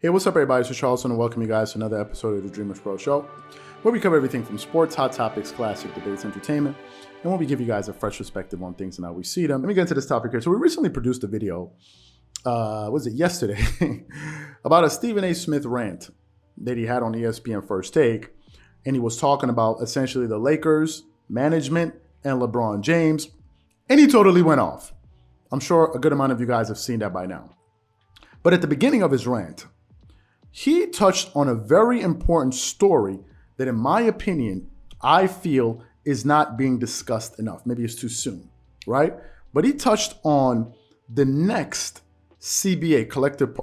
Hey, what's up everybody? It's Charleston and welcome you guys to another episode of the Dreamerspro Show, where we cover everything from sports, hot topics, classic debates, entertainment, and where we give you guys a fresh perspective on things and how we see them. Let me get into this topic here. So we recently produced a video, was it yesterday, about a Stephen A. Smith rant that he had on ESPN First Take, and he was talking about essentially the Lakers, management, and LeBron James, and he totally went off. I'm sure a good amount of you guys have seen that by now. But at the beginning of his rant, he touched on a very important story that, in my opinion, I feel is not being discussed enough. Maybe it's too soon, right? But he touched on the next CBA, collective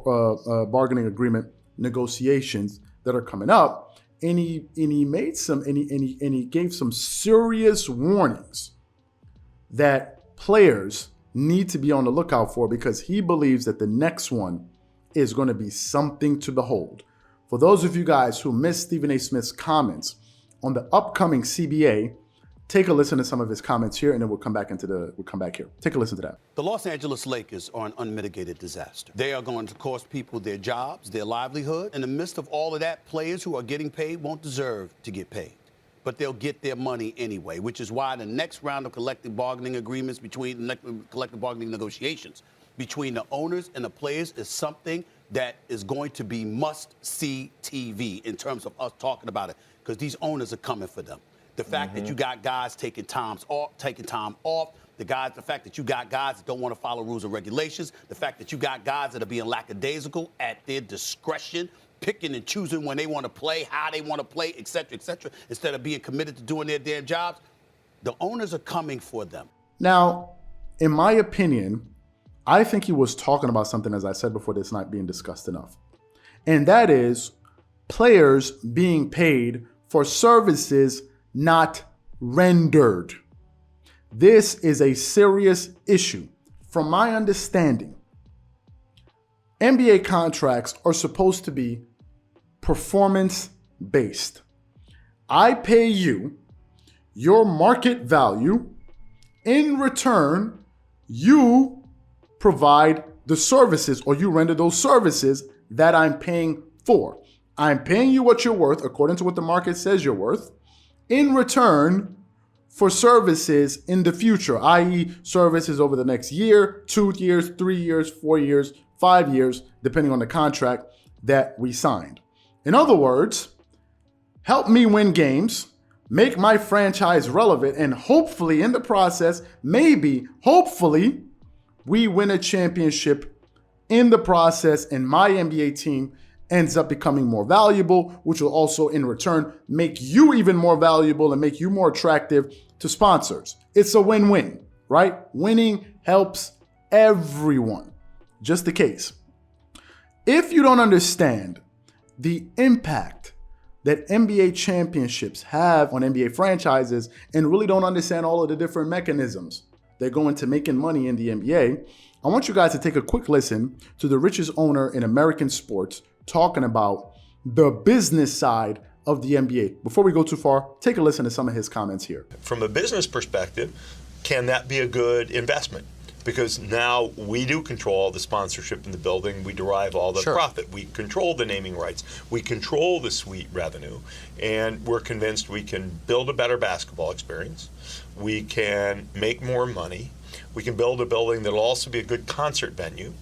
bargaining agreement negotiations that are coming up, and he gave some serious warnings that players need to be on the lookout for, because he believes that the next one is going to be something to behold. For those of you guys who missed Stephen A. Smith's comments on the upcoming CBA, take a listen to some of his comments here, and then we'll come back here. Take a listen to that. The Los Angeles Lakers are an unmitigated disaster. They are going to cost people their jobs, their livelihood. In the midst of all of that, players who are getting paid won't deserve to get paid, but they'll get their money anyway, which is why the next round of collective bargaining agreements collective bargaining negotiations between the owners and the players is something that is going to be must-see TV in terms of us talking about it, because these owners are coming for them. The fact that you got guys taking time off, the fact that you got guys that don't want to follow rules and regulations, the fact that you got guys that are being lackadaisical at their discretion, picking and choosing when they want to play, how they want to play, et cetera, instead of being committed to doing their damn jobs. The owners are coming for them. Now, in my opinion, I think he was talking about something, as I said before, that's not being discussed enough. And that is players being paid for services not rendered. This is a serious issue. From my understanding, NBA contracts are supposed to be performance-based. I pay you your market value. In return, you provide the services, or you render those services that I'm paying for. I'm paying you what you're worth, according to what the market says you're worth, in return for services in the future, i.e. services over the next year, 2 years, 3 years, 4 years, 5 years, depending on the contract that we signed. In other words, help me win games, make my franchise relevant, and hopefully in the process, hopefully, we win a championship in the process, and my NBA team ends up becoming more valuable, which will also in return make you even more valuable and make you more attractive to sponsors. It's a win-win, right? Winning helps everyone. Just the case. If you don't understand the impact that NBA championships have on NBA franchises, and really don't understand all of the different mechanisms that go into making money in the NBA, I want you guys to take a quick listen to the richest owner in American sports talking about the business side of the NBA. Before we go too far, take a listen to some of his comments here. From a business perspective, can that be a good investment? Because now we do control the sponsorship in the building. We derive all the profit. We control the naming rights. We control the suite revenue. And we're convinced we can build a better basketball experience. We can make more money. We can build a building that'll also be a good concert venue,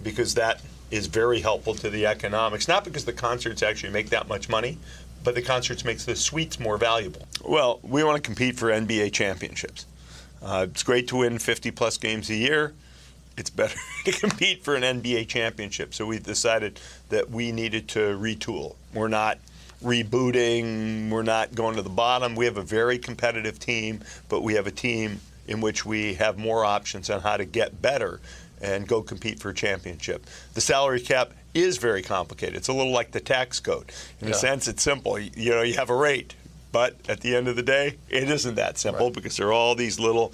because that is very helpful to the economics. Not because the concerts actually make that much money, but the concerts makes the suites more valuable. Well, we want to compete for NBA championships. It's great to win 50-plus games a year. It's better to compete for an NBA championship. So we decided that we needed to retool. We're not rebooting. We're not going to the bottom. We have a very competitive team, but we have a team in which we have more options on how to get better and go compete for a championship. The salary cap is very complicated. It's a little like the tax code. In a sense, it's simple. You have a rate. But at the end of the day, it isn't that simple, because there are all these little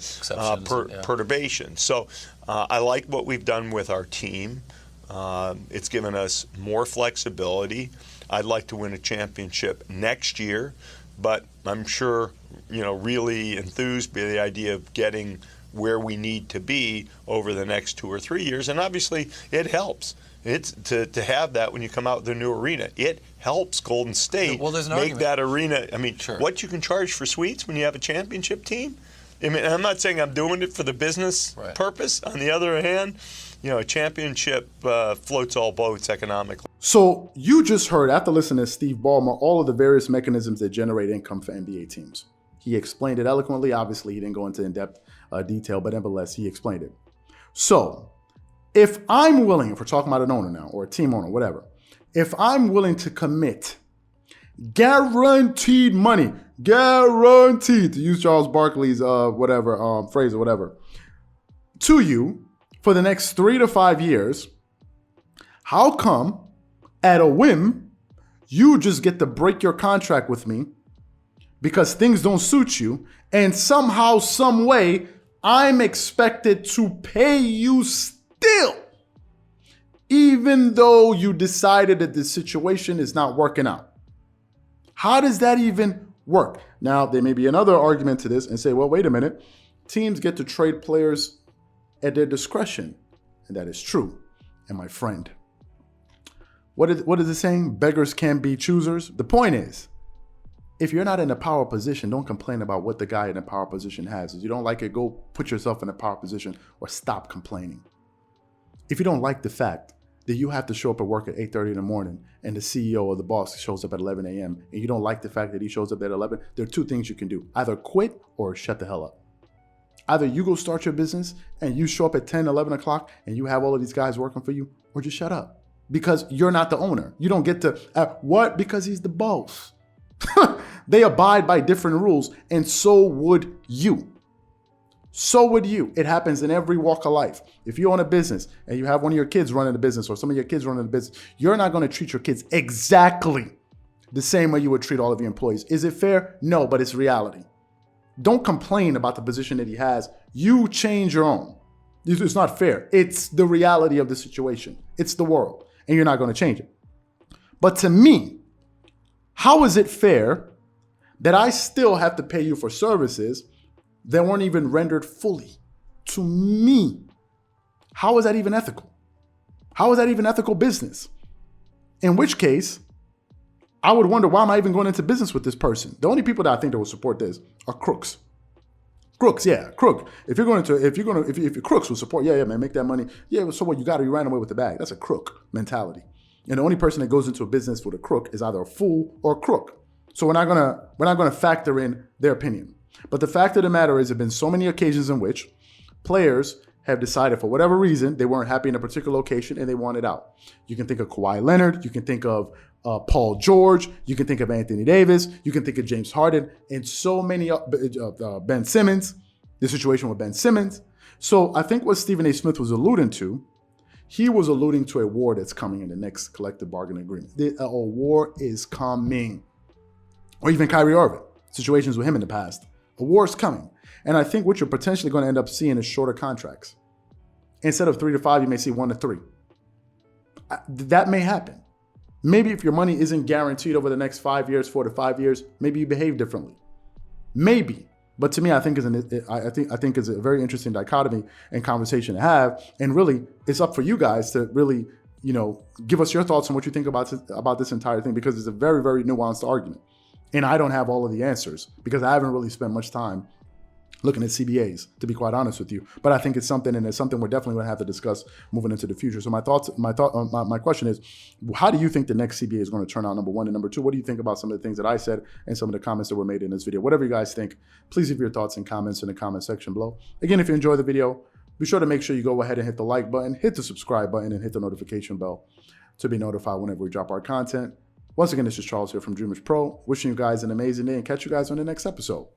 perturbations. So I like what we've done with our team. It's given us more flexibility. I'd like to win a championship next year, but I'm sure, really enthused by the idea of getting where we need to be over the next 2 or 3 years. And obviously, it helps It's to have that when you come out with a new arena. It helps Golden State there's an make argument. that arena. I mean, Sure. what you can charge for suites when you have a championship team. I mean, I'm not saying I'm doing it for the business purpose. On the other hand, a championship floats all boats economically. So you just heard, after listening to Steve Ballmer, all of the various mechanisms that generate income for NBA teams. He explained it eloquently. Obviously, he didn't go into in-depth detail, but nevertheless, he explained it. So if I'm willing, if we're talking about an owner now, or a team owner, whatever, if I'm willing to commit guaranteed money, guaranteed, to use Charles Barkley's phrase or whatever, to you for the next 3 to 5 years, how come at a whim you just get to break your contract with me because things don't suit you, and somehow, some way, I'm expected to pay you still, even though you decided that the situation is not working out? How does that even work? Now, there may be another argument to this and say, well, wait a minute. Teams get to trade players at their discretion. And that is true. And my friend, what is it saying? Beggars can't be choosers. The point is, if you're not in a power position, don't complain about what the guy in a power position has. If you don't like it, go put yourself in a power position or stop complaining. If you don't like the fact that you have to show up at work at 8:30 in the morning and the CEO or the boss shows up at 11 a.m. and you don't like the fact that he shows up at 11, there are two things you can do. Either quit or shut the hell up. Either you go start your business and you show up at 10, 11 o'clock and you have all of these guys working for you, or just shut up. Because you're not the owner. You don't get to, what? Because he's the boss. They abide by different rules, and so would you. So would you. It happens in every walk of life. If you own a business and you have one of your kids running the business, or some of your kids running the business, you're not going to treat your kids exactly the same way you would treat all of your employees. Is it fair? No, but it's reality. Don't complain about the position that he has. You change your own. It's not fair. It's the reality of the situation. It's the world, and you're not going to change it. But to me, how is it fair that I still have to pay you for services that weren't even rendered fully to me? How is that even ethical? How is that even ethical business? In which case, I would wonder, why am I even going into business with this person? The only people that I think that will support this are crooks. Crooks, yeah, crook. If crooks will support, yeah, man, make that money. Yeah, so what? You got to be ran away with the bag. That's a crook mentality. And the only person that goes into a business with a crook is either a fool or a crook. So we're not gonna factor in their opinion. But the fact of the matter is, there have been so many occasions in which players have decided, for whatever reason, they weren't happy in a particular location and they wanted out. You can think of Kawhi Leonard. You can think of Paul George. You can think of Anthony Davis. You can think of James Harden, and so many, Ben Simmons, the situation with Ben Simmons. So I think what Stephen A. Smith was alluding to, he was alluding to a war that's coming in the next collective bargaining agreement. A war is coming. Or even Kyrie Irving, situations with him in the past. A war is coming. And I think what you're potentially going to end up seeing is shorter contracts. Instead of 3 to 5, you may see 1 to 3. That may happen. Maybe if your money isn't guaranteed over the next 5 years, 4 to 5 years, maybe you behave differently. Maybe. But to me, I think it's a very interesting dichotomy and conversation to have. And really, it's up for you guys to really, give us your thoughts on what you think about this entire thing, because it's a very, very nuanced argument. And I don't have all of the answers because I haven't really spent much time looking at CBAs, to be quite honest with you. But I think it's something, and it's something we're definitely going to have to discuss moving into the future. So my question is, how do you think the next CBA is going to turn out, number one? And number two, what do you think about some of the things that I said and some of the comments that were made in this video? Whatever you guys think, please leave your thoughts and comments in the comment section below. Again, if you enjoyed the video, be sure to make sure you go ahead and hit the like button, hit the subscribe button, and hit the notification bell to be notified whenever we drop our content. Once again, this is Charles here from Dreamerspro, wishing you guys an amazing day and catch you guys on the next episode.